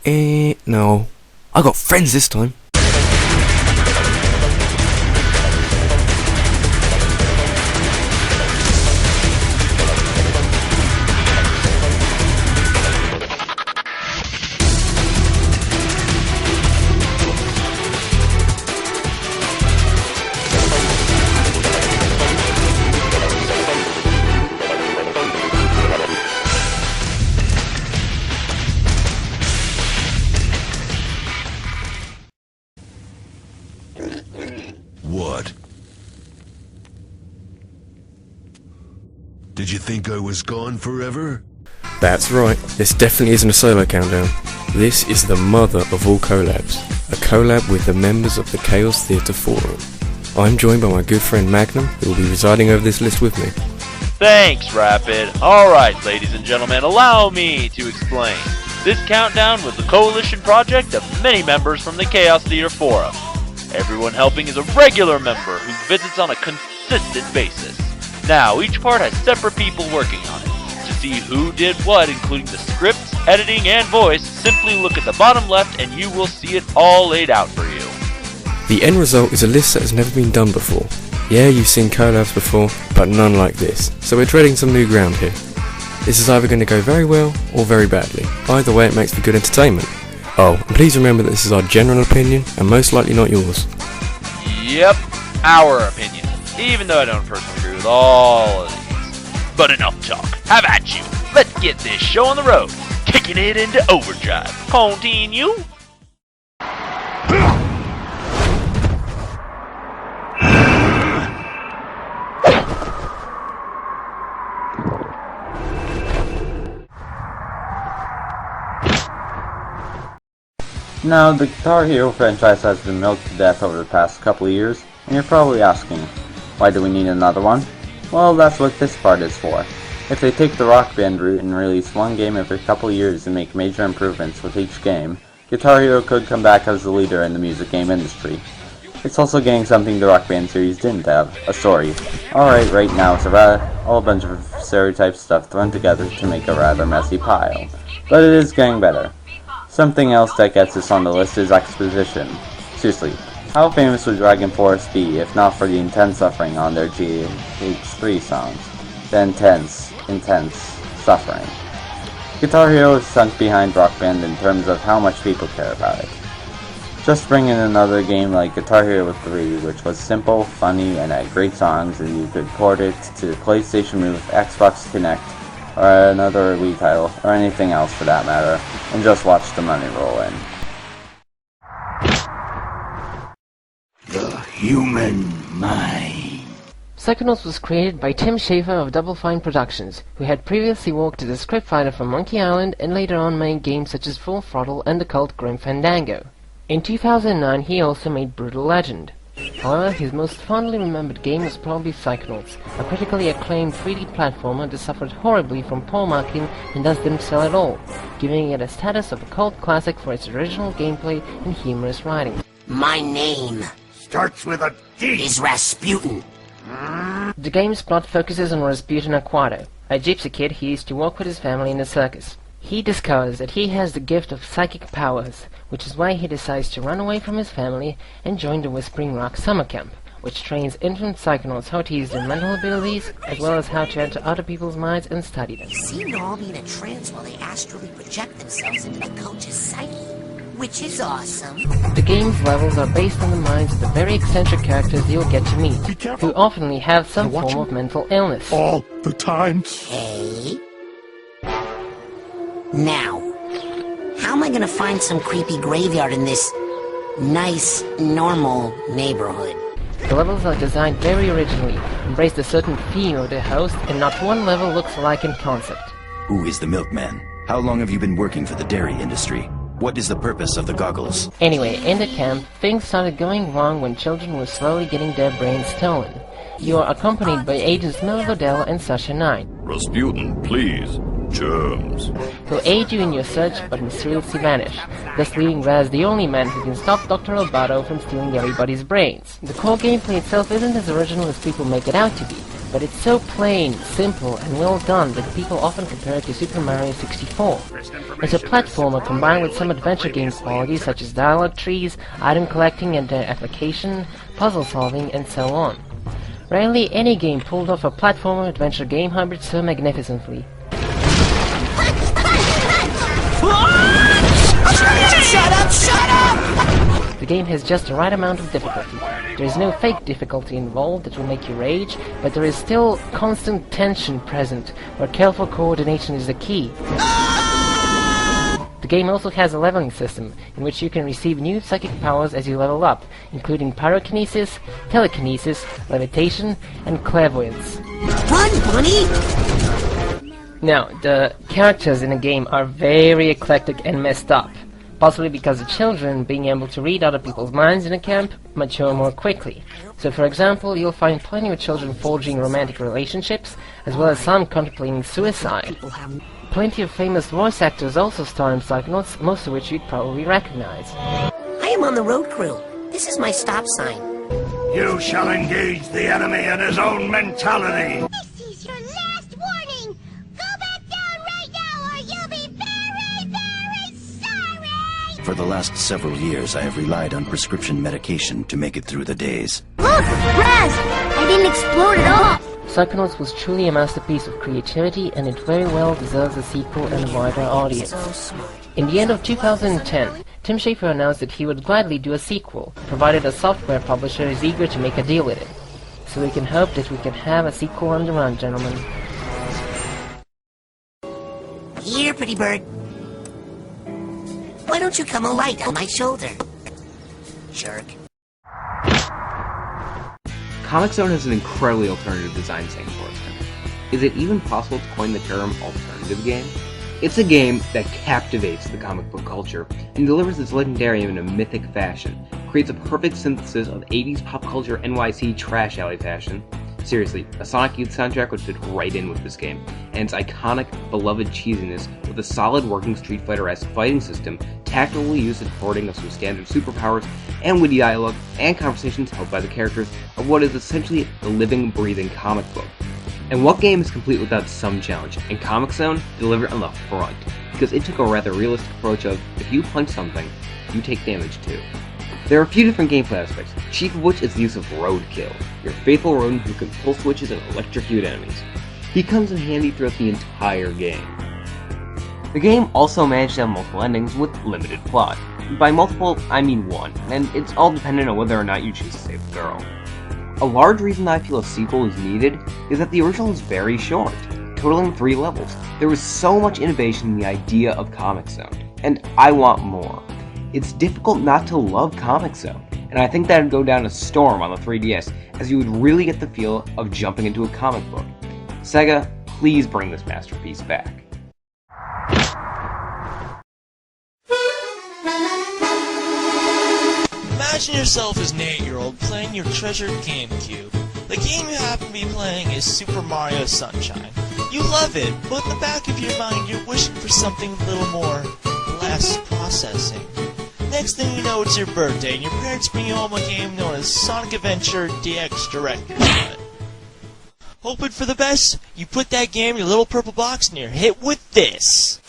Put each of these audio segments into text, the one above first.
No. I got friends this time. What? Did you think I was gone forever? That's right, this definitely isn't a solo countdown. This is the mother of all collabs. A collab with the members of the Chaos Theatre Forum. I'm joined by my good friend Magnum, who will be residing over this list with me. Thanks, Rapid. Alright, ladies and gentlemen, allow me to explain. This countdown was a coalition project of many members from the Chaos Theatre Forum. Everyone helping is a regular member who visits on a consistent basis. Now, each part has separate people working on it. To see who did what, including the scripts, editing, and voice, simply look at the bottom left and you will see it all laid out for you. The end result is a list that has never been done before. Yeah, you've seen collabs before, but none like this, so we're treading some new ground here. This is either going to go very well or very badly. Either way, it makes for good entertainment. Oh, and please remember that this is our general opinion, and most likely not yours. Yep, our opinion. Even though I don't personally agree with all of these. But enough talk. Have at you. Let's get this show on the road. Kicking it into overdrive. Continue. Now, the Guitar Hero franchise has been milked to death over the past couple of years, and you're probably asking, why do we need another one? Well, that's what this part is for. If they take the Rock Band route and release one game every couple of years and make major improvements with each game, Guitar Hero could come back as the leader in the music game industry. It's also getting something the Rock Band series didn't have, a story. Alright, right now it's a bunch of stereotype stuff thrown together to make a rather messy pile. But it is getting better. Something else that gets us on the list is exposition. Seriously, how famous would Dragon Force be if not for the intense suffering on their GH3 songs? The intense suffering. Guitar Hero is sunk behind Rock Band in terms of how much people care about it. Just bring in another game like Guitar Hero 3, which was simple, funny, and had great songs, and you could port it to PlayStation Move, Xbox Kinect, or another Wii title, or anything else for that matter, and just watch the money roll in. The human mind. Psychonauts was created by Tim Schafer of Double Fine Productions, who had previously worked as a script writer for Monkey Island and later on made games such as Full Throttle and the cult Grim Fandango. In 2009 he also made Brutal Legend. However, his most fondly remembered game was probably Psychonauts, a critically acclaimed 3D platformer that suffered horribly from poor marketing and thus didn't sell at all, giving it a status of a cult classic for its original gameplay and humorous writing. My name Starts with a D. is Rasputin. The game's plot focuses on Rasputin Aquato, a gypsy kid who used to work with his family in a circus. He discovers that he has the gift of psychic powers, which is why he decides to run away from his family and join the Whispering Rock summer camp, which trains infant psychonauts how to use their mental abilities, as well as how to enter other people's minds and study them. They seem to all be in a trance while they astrally project themselves into the coach's psyche, which is awesome. The game's levels are based on the minds of the very eccentric characters you'll get to meet, who often have some form of mental illness. All the time. Hey? Now, how am I gonna find some creepy graveyard in this nice, normal neighborhood? The levels are designed very originally, embrace a certain theme of the host, and not one level looks alike in concept. Who is the milkman? How long have you been working for the dairy industry? What is the purpose of the goggles? Anyway, in the camp, things started going wrong when children were slowly getting their brains stolen. You are accompanied by agents Mel Vodell and Sasha 9. Rasputin, please. Germs. Who aid you in your search but mysteriously vanish, thus leaving Raz the only man who can stop Dr. Albato from stealing everybody's brains. The core gameplay itself isn't as original as people make it out to be, but it's so plain, simple, and well done that people often compare it to Super Mario 64. It's a platformer combined with some adventure game qualities such as dialogue trees, item collecting and their application, puzzle solving, and so on. Rarely any game pulled off a platformer adventure game hybrid so magnificently. Shut up! The game has just the right amount of difficulty. There is no fake difficulty involved that will make you rage, but there is still constant tension present, where careful coordination is the key. The game also has a leveling system, in which you can receive new psychic powers as you level up, including pyrokinesis, telekinesis, levitation, and clairvoyance. Run, Bunny! Now, the characters in the game are very eclectic and messed up, possibly because the children, being able to read other people's minds in a camp, mature more quickly. So for example, you'll find plenty of children forging romantic relationships, as well as some contemplating suicide. Plenty of famous voice actors also star in Psychonauts, most of which you'd probably recognize. I am on the road crew. This is my stop sign. You shall engage the enemy in his own mentality. This is your last warning! Go back down right now or you'll be very, very sorry! For the last several years, I have relied on prescription medication to make it through the days. Look! Raz! I didn't explode at all! Psychonauts was truly a masterpiece of creativity, and it very well deserves a sequel and a wider audience. So smart. In the end of 2010, Tim Schafer announced that he would gladly do a sequel, provided a software publisher is eager to make a deal with it. So we can hope that we can have a sequel on the run, gentlemen. Here, pretty bird. Why don't you come alight on my shoulder? Jerk. Comic Zone has an incredibly alternative design saying for us. Is it even possible to coin the term alternative game? It's a game that captivates the comic book culture and delivers its legendary in a mythic fashion, creates a perfect synthesis of 80s pop culture NYC trash alley fashion. Seriously, a Sonic Youth soundtrack would fit right in with this game, and its iconic, beloved cheesiness with a solid working Street Fighter-esque fighting system, tactically used at porting of some standard superpowers, and witty dialogue and conversations held by the characters of what is essentially a living, breathing comic book. And what game is complete without some challenge? And Comic Zone delivered on the front, because it took a rather realistic approach of, if you punch something, you take damage too. There are a few different gameplay aspects, chief of which is the use of Roadkill, your faithful rodent who can pull switches and electrocute enemies. He comes in handy throughout the entire game. The game also managed to have multiple endings with limited plot. By multiple, I mean one, and it's all dependent on whether or not you choose to save the girl. A large reason I feel a sequel is needed is that the original is very short, totaling 3 levels. There was so much innovation in the idea of Comic Zone, and I want more. It's difficult not to love Comic Zone, and I think that would go down a storm on the 3DS, as you would really get the feel of jumping into a comic book. Sega, please bring this masterpiece back. Imagine yourself as an 8-year-old playing your treasured GameCube. The game you happen to be playing is Super Mario Sunshine. You love it, but in the back of your mind you're wishing for something a little more less processing. Next thing you know, it's your birthday, and your parents bring you home a game known as Sonic Adventure DX Director's Cut. Hoping for the best, you put that game in your little purple box and you're hit with this.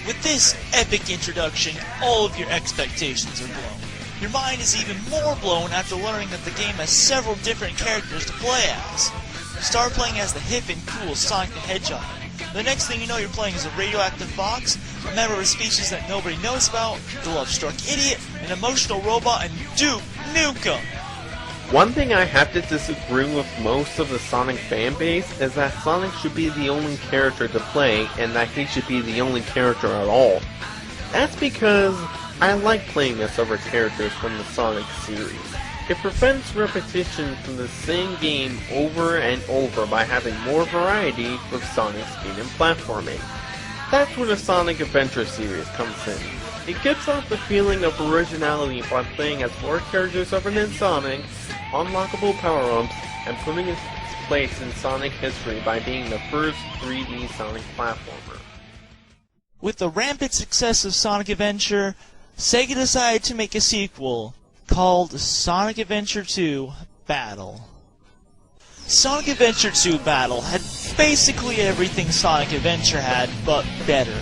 With this epic introduction, all of your expectations are blown. Your mind is even more blown after learning that the game has several different characters to play as. Start playing as the hip and cool Sonic the Hedgehog. The next thing you know, you're playing as a radioactive fox, a member of a species that nobody knows about, the love-struck idiot, an emotional robot, and Duke Nukem. One thing I have to disagree with most of the Sonic fan base is that Sonic should be the only character to play and that he should be the only character at all. That's because I like playing as other characters from the Sonic series. It prevents repetition from the same game over and over by having more variety with Sonic speed and platforming. That's where the Sonic Adventure series comes in. It gives off the feeling of originality by playing as more characters other than Sonic, unlockable power-ups, and putting its place in Sonic history by being the first 3D Sonic platformer. With the rampant success of Sonic Adventure, Sega decided to make a sequel called Sonic Adventure 2 Battle. Sonic Adventure 2 Battle had basically everything Sonic Adventure had, but better.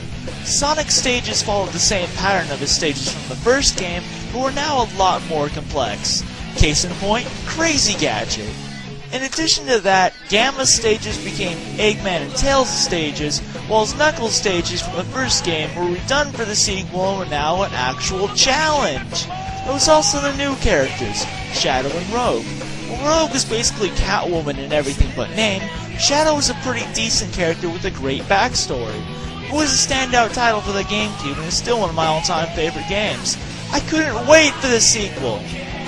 Sonic's stages followed the same pattern of his stages from the first game, but were now a lot more complex. Case in point, Crazy Gadget. In addition to that, Gamma's stages became Eggman and Tails' stages, while Knuckles' stages from the first game were redone for the sequel and were now an actual challenge. There was also the new characters, Shadow and Rogue. While Rogue was basically Catwoman in everything but name, Shadow was a pretty decent character with a great backstory. It was a standout title for the GameCube and is still one of my all-time favorite games. I couldn't wait for the sequel,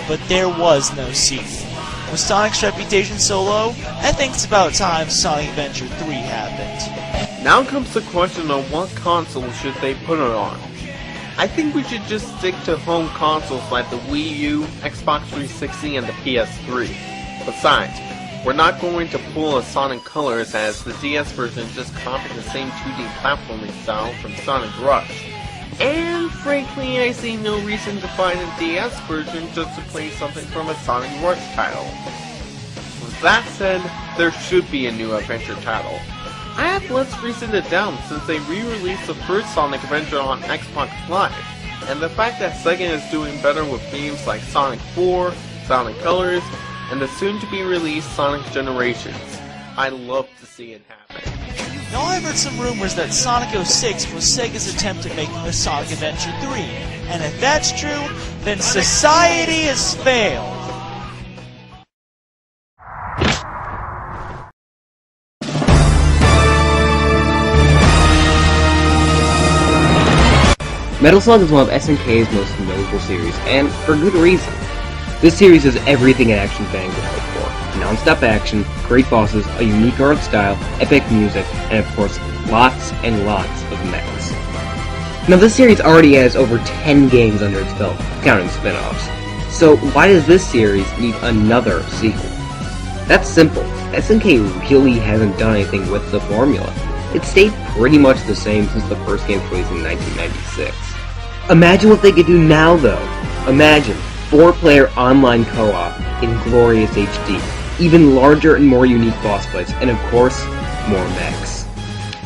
but there was no sequel. With Sonic's reputation so low, I think it's about time Sonic Adventure 3 happened. Now comes the question on what console should they put it on. I think we should just stick to home consoles like the Wii U, Xbox 360, and the PS3. Besides, we're not going to pull a Sonic Colors as the DS version just copied the same 2D platforming style from Sonic Rush. And frankly, I see no reason to find a DS version just to play something from a Sonic Rush title. With that said, there should be a new adventure title. I have less reason to doubt since they re-released the first Sonic Adventure on Xbox Live, and the fact that Sega is doing better with games like Sonic 4, Sonic Colors, and the soon-to-be-released Sonic Generations. I love to see it happen. Now I've heard some rumors that Sonic 06 was Sega's attempt at making the Sonic Adventure 3, and if that's true, then society has failed. Metal Slug is one of SNK's most notable series, and for good reason. This series has everything an action fan could hope for. Non-stop action, great bosses, a unique art style, epic music, and of course, lots and lots of mechs. Now this series already has over 10 games under its belt, counting spin-offs. So why does this series need another sequel? That's simple. SNK really hasn't done anything with the formula. It stayed pretty much the same since the first game's release in 1996. Imagine what they could do now, though. Imagine 4-player online co-op in glorious HD, even larger and more unique boss fights, and of course, more mechs.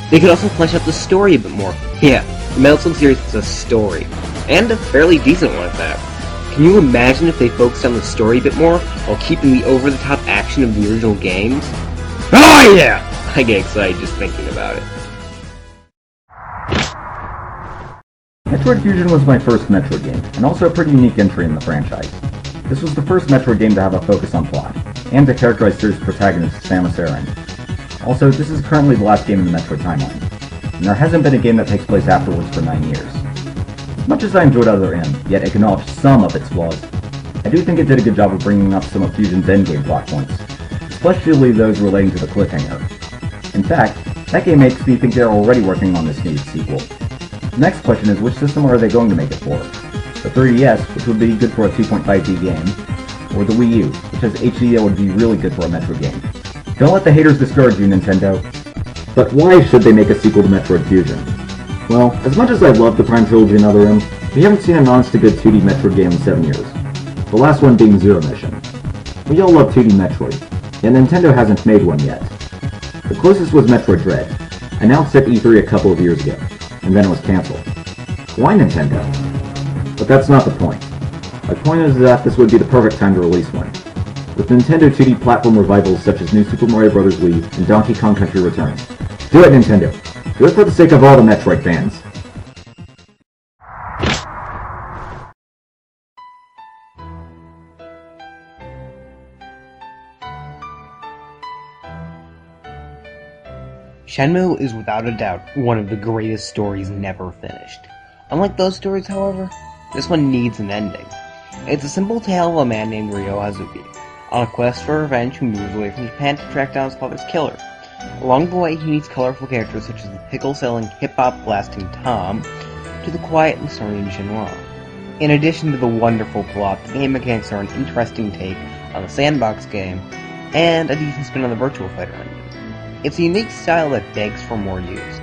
They could also flesh out the story a bit more. Yeah, the Metal Slug series has a story, and a fairly decent one at that. Can you imagine if they focused on the story a bit more, while keeping the over-the-top action of the original games? Oh yeah! I get excited just thinking about it. Metroid Fusion was my first Metroid game, and also a pretty unique entry in the franchise. This was the first Metroid game to have a focus on plot, and to characterize series protagonist Samus Aran. Also, this is currently the last game in the Metroid timeline, and there hasn't been a game that takes place afterwards for 9 years. As much as I enjoyed Other M, yet acknowledged some of its flaws, I do think it did a good job of bringing up some of Fusion's endgame plot points, especially those relating to the cliffhanger. In fact, that game makes me think they're already working on this new sequel. The next question is, which system are they going to make it for? The 3DS, which would be good for a 2.5D game, or the Wii U, which has HD that would be really good for a Metroid game. Don't let the haters discourage you, Nintendo. But why should they make a sequel to Metroid Fusion? Well, as much as I love the Prime Trilogy and Other M, we haven't seen an honest-to-good 2D Metroid game in 7 years. The last one being Zero Mission. We all love 2D Metroid, yet Nintendo hasn't made one yet. The closest was Metroid Dread, announced at E3 a couple of years ago, and then it was cancelled. Why Nintendo? But that's not the point. My point is that this would be the perfect time to release one. With Nintendo 2D platform revivals such as New Super Mario Bros. Wii and Donkey Kong Country Returns. Do it, Nintendo! Do it for the sake of all the Metroid fans! Shenmue is without a doubt one of the greatest stories never finished. Unlike those stories, however, this one needs an ending. It's a simple tale of a man named Ryo Hazuki, on a quest for revenge who moves away from Japan to track down his father's killer. Along the way, he meets colorful characters such as the pickle-selling, hip-hop blasting Tom, to the quiet and serene Shinra. In addition to the wonderful plot, the game mechanics are an interesting take on the sandbox game, and a decent spin on the Virtua Fighter engine. It's a unique style that begs for more use.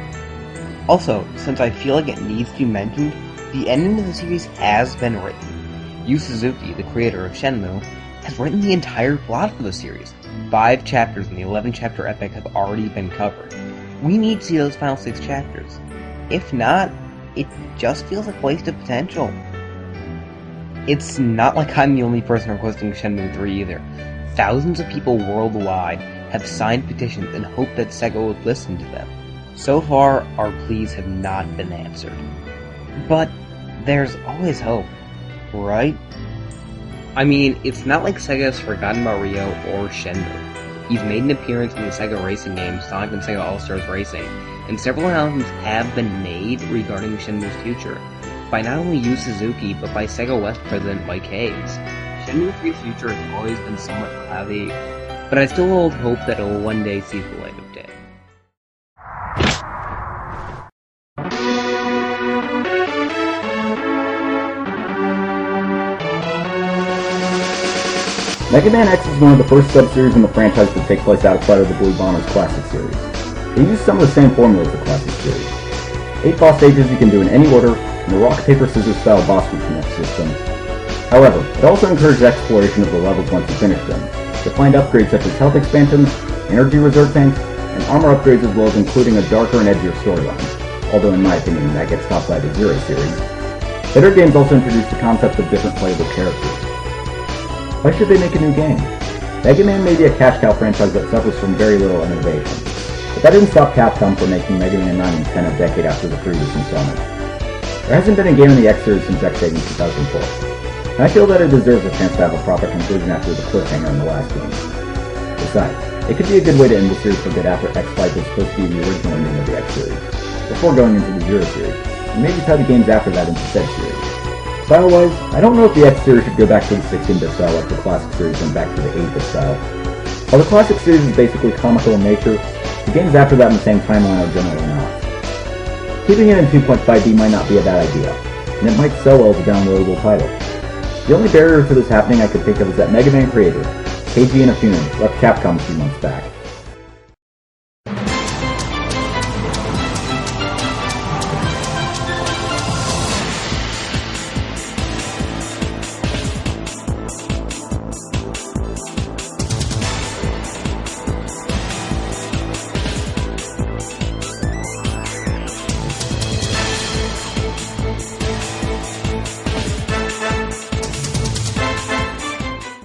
Also, since I feel like it needs to be mentioned, the ending of the series has been written. Yu Suzuki, the creator of Shenmue, has written the entire plot for the series. 5 chapters in the 11-chapter epic have already been covered. We need to see those final 6 chapters. If not, it just feels like a waste of potential. It's not like I'm the only person requesting Shenmue 3 either. Thousands of people worldwide have signed petitions and hope that Sega would listen to them. So far, our pleas have not been answered. But there's always hope, right? I mean, it's not like Sega has forgotten about Ryo or Shenmue. He's made an appearance in the Sega racing games Sonic and Sega All-Stars Racing, and several announcements have been made regarding Shenmue's future, by not only Yu Suzuki, but by Sega West president Mike Hayes. Shenmue 3's future has always been somewhat cloudy, but I still hold hope that it will one day see the light of day. Mega Man X is one of the first sub-series in the franchise to take place outside of the Blue Bombers Classic series. They use some of the same formula as the Classic series. 8 boss stages you can do in any order, and a rock, paper, scissors style boss reconnect system. However, it also encourages exploration of the levels once you finish them, to find upgrades such as health expansions, energy reserve tanks, and armor upgrades, as well as including a darker and edgier storyline, although in my opinion that gets topped by the Zero series. Later games also introduced the concept of different playable characters. Why should they make a new game? Mega Man may be a cash cow franchise that suffers from very little innovation, but that didn't stop Capcom from making Mega Man 9 and 10 a decade after the previous installment. There hasn't been a game in the X series since X8 in 2004, and I feel that it deserves a chance to have a proper conclusion after the cliffhanger in the last game. Besides, it could be a good way to end the series for good after X5 was supposed to be the original ending of the X series, before going into the Zero series, and maybe tie the games after that into said series. Style-wise, I don't know if the X series should go back to the 16-bit style like the Classic series and back to the 8-bit style. While the Classic series is basically comical in nature, the games after that in the same timeline are generally not. Keeping it in 2.5D might not be a bad idea, and it might sell well as a downloadable title. The only barrier to this happening I could think of is that Mega Man creator, Keiji Inafune, left Capcom a few months back.